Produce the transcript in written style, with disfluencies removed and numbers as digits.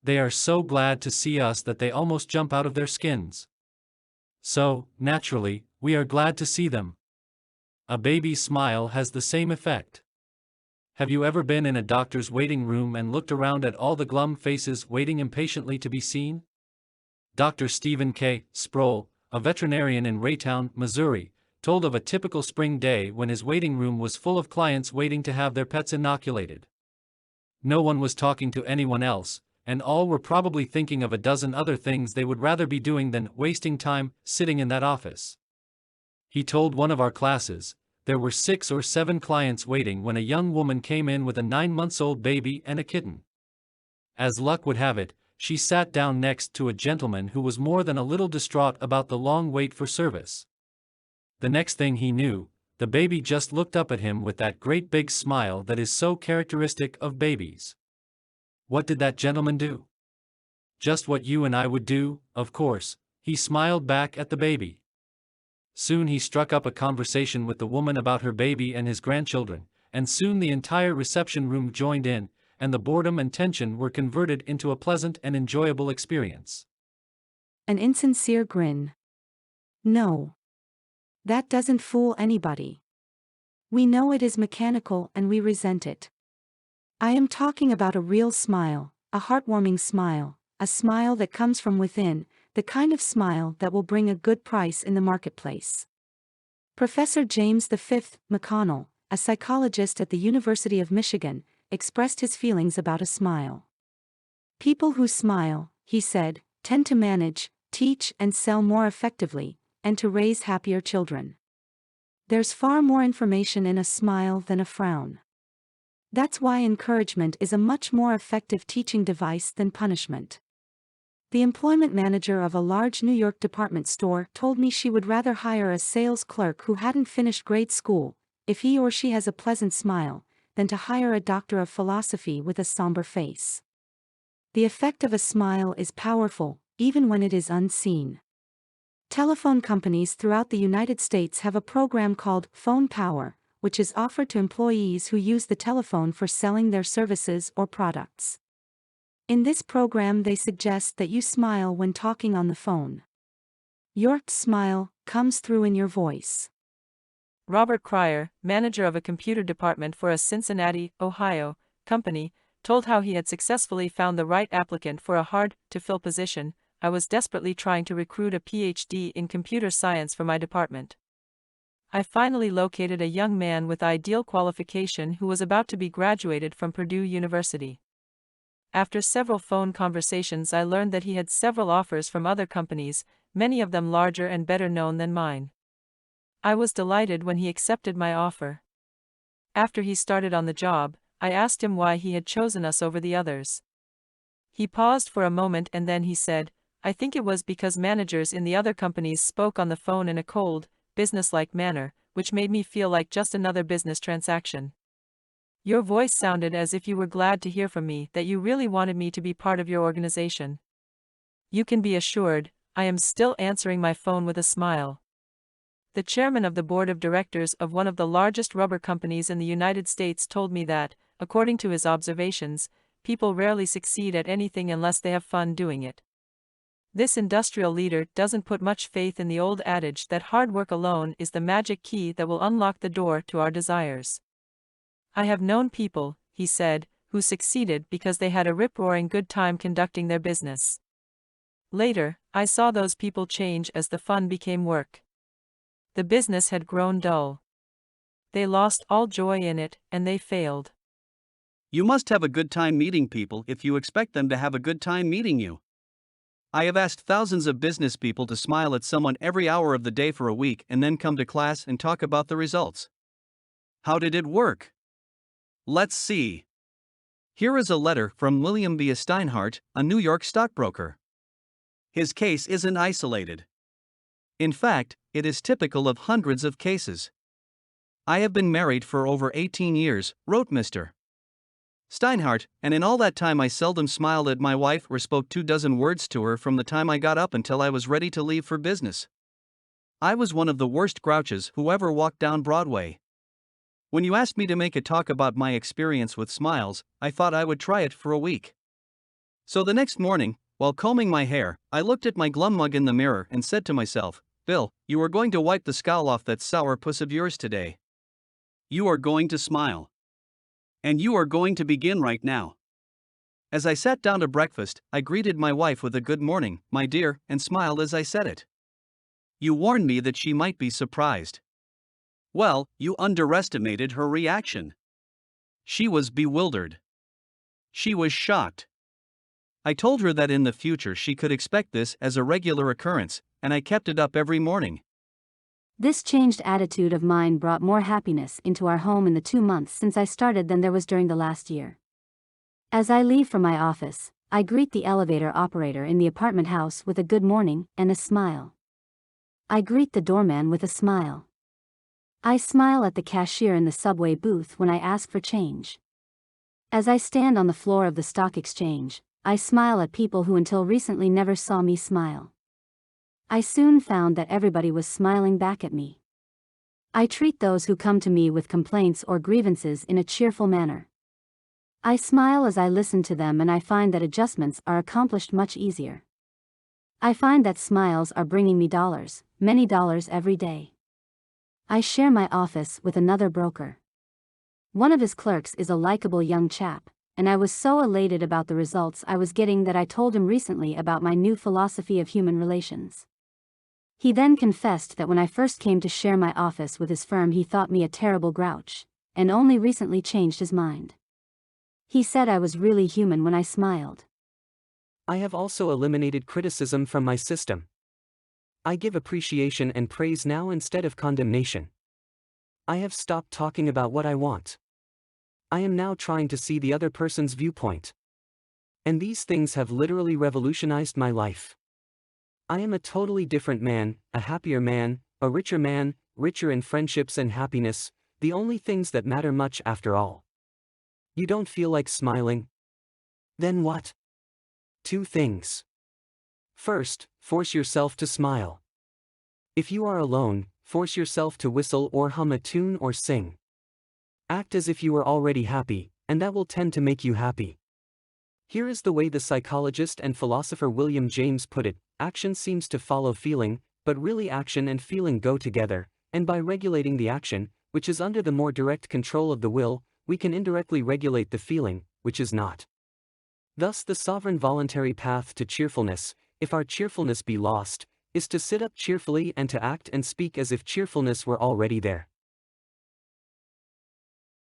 They are so glad to see us that they almost jump out of their skins. So, naturally, we are glad to see them. A baby's smile has the same effect. Have you ever been in a doctor's waiting room and looked around at all the glum faces waiting impatiently to be seen? Dr. Stephen K. Sproul, a veterinarian in Raytown, Missouri, told of a typical spring day when his waiting room was full of clients waiting to have their pets inoculated. No one was talking to anyone else, and all were probably thinking of a dozen other things they would rather be doing than wasting time sitting in that office. He told one of our classes, there were 6 or 7 clients waiting when a young woman came in with a 9-month-old baby and a kitten. As luck would have it, she sat down next to a gentleman who was more than a little distraught about the long wait for service. The next thing he knew, the baby just looked up at him with that great big smile that is so characteristic of babies. What did that gentleman do? Just what you and I would do, of course. He smiled back at the baby. Soon he struck up a conversation with the woman about her baby and his grandchildren, and soon the entire reception room joined in, and the boredom and tension were converted into a pleasant and enjoyable experience. An insincere grin. No. That doesn't fool anybody. We know it is mechanical and we resent it. I am talking about a real smile, a heartwarming smile, a smile that comes from within, the kind of smile that will bring a good price in the marketplace. Professor James V. McConnell, a psychologist at the University of Michigan, expressed his feelings about a smile. People who smile, he said, tend to manage, teach and sell more effectively, and to raise happier children. There's far more information in a smile than a frown. That's why encouragement is a much more effective teaching device than punishment. The employment manager of a large New York department store told me she would rather hire a sales clerk who hadn't finished grade school, if he or she has a pleasant smile, than to hire a doctor of philosophy with a somber face. The effect of a smile is powerful, even when it is unseen. Telephone companies throughout the United States have a program called Phone Power, which is offered to employees who use the telephone for selling their services or products. In this program, they suggest that you smile when talking on the phone. Your smile comes through in your voice. Robert Cryer, manager of a computer department for a Cincinnati, Ohio, company, told how he had successfully found the right applicant for a hard-to-fill position. I was desperately trying to recruit a PhD in computer science for my department. I finally located a young man with ideal qualification who was about to be graduated from Purdue University. After several phone conversations, I learned that he had several offers from other companies, many of them larger and better known than mine. I was delighted when he accepted my offer. After he started on the job, I asked him why he had chosen us over the others. He paused for a moment and then he said, I think it was because managers in the other companies spoke on the phone in a cold, businesslike manner, which made me feel like just another business transaction. Your voice sounded as if you were glad to hear from me, that you really wanted me to be part of your organization. You can be assured, I am still answering my phone with a smile. The chairman of the board of directors of one of the largest rubber companies in the United States told me that, according to his observations, people rarely succeed at anything unless they have fun doing it. This industrial leader doesn't put much faith in the old adage that hard work alone is the magic key that will unlock the door to our desires. I have known people, he said, who succeeded because they had a rip-roaring good time conducting their business. Later, I saw those people change as the fun became work. The business had grown dull. They lost all joy in it, and they failed. You must have a good time meeting people if you expect them to have a good time meeting you. I have asked thousands of business people to smile at someone every hour of the day for a week and then come to class and talk about the results. How did it work? Let's see. Here is a letter from William B. Steinhardt, a New York stockbroker. His case isn't isolated. In fact, it is typical of hundreds of cases. I have been married for over 18 years, wrote Mr. Steinhardt, and in all that time I seldom smiled at my wife or spoke 24 words to her from the time I got up until I was ready to leave for business. I was one of the worst grouches who ever walked down Broadway. When you asked me to make a talk about my experience with smiles, I thought I would try it for a week. So the next morning, while combing my hair, I looked at my glum mug in the mirror and said to myself, Bill, you are going to wipe the scowl off that sour puss of yours today. You are going to smile. And you are going to begin right now. As I sat down to breakfast, I greeted my wife with a good morning, my dear, and smiled as I said it. You warned me that she might be surprised. Well, you underestimated her reaction. She was bewildered. She was shocked. I told her that in the future she could expect this as a regular occurrence, and I kept it up every morning. This changed attitude of mine brought more happiness into our home in the 2 months since I started than there was during the last year. As I leave for my office, I greet the elevator operator in the apartment house with a good morning and a smile. I greet the doorman with a smile. I smile at the cashier in the subway booth when I ask for change. As I stand on the floor of the stock exchange, I smile at people who until recently never saw me smile. I soon found that everybody was smiling back at me. I treat those who come to me with complaints or grievances in a cheerful manner. I smile as I listen to them, and I find that adjustments are accomplished much easier. I find that smiles are bringing me dollars, many dollars every day. I share my office with another broker. One of his clerks is a likable young chap, and I was so elated about the results I was getting that I told him recently about my new philosophy of human relations. He then confessed that when I first came to share my office with his firm he thought me a terrible grouch, and only recently changed his mind. He said I was really human when I smiled. I have also eliminated criticism from my system. I give appreciation and praise now instead of condemnation. I have stopped talking about what I want. I am now trying to see the other person's viewpoint. And these things have literally revolutionized my life. I am a totally different man, a happier man, a richer man, richer in friendships and happiness, the only things that matter much after all. You don't feel like smiling? Then what? 2 things. First, force yourself to smile. If you are alone, force yourself to whistle or hum a tune or sing. Act as if you are already happy, and that will tend to make you happy. Here is the way the psychologist and philosopher William James put it: action seems to follow feeling, but really action and feeling go together, and by regulating the action, which is under the more direct control of the will, we can indirectly regulate the feeling, which is not. Thus the sovereign voluntary path to cheerfulness, if our cheerfulness be lost, is to sit up cheerfully and to act and speak as if cheerfulness were already there.